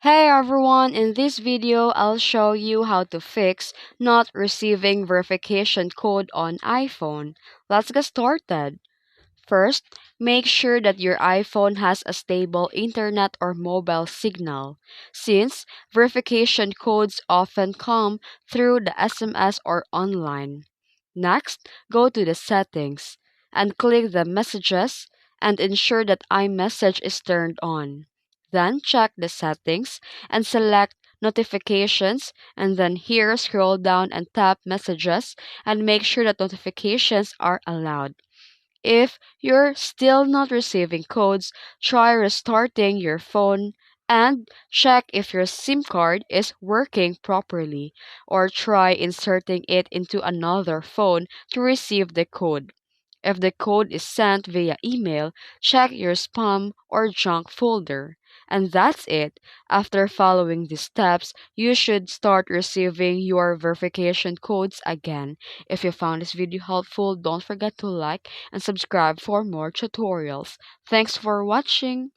Hey everyone, in this video I'll show you how to fix not receiving verification code on iPhone. Let's get started. First, make sure that your iPhone has a stable internet or mobile signal, since verification codes often come through the SMS or online. Next, go to the settings and click the messages and ensure that iMessage is turned on. Then check the settings and select notifications, and then here scroll down and tap messages and make sure that notifications are allowed. If you're still not receiving codes, try restarting your phone and check if your SIM card is working properly, or try inserting it into another phone to receive the code. If the code is sent via email, check your spam or junk folder. And that's it. After following these steps, you should start receiving your verification codes again. If you found this video helpful, don't forget to like and subscribe for more tutorials. Thanks for watching.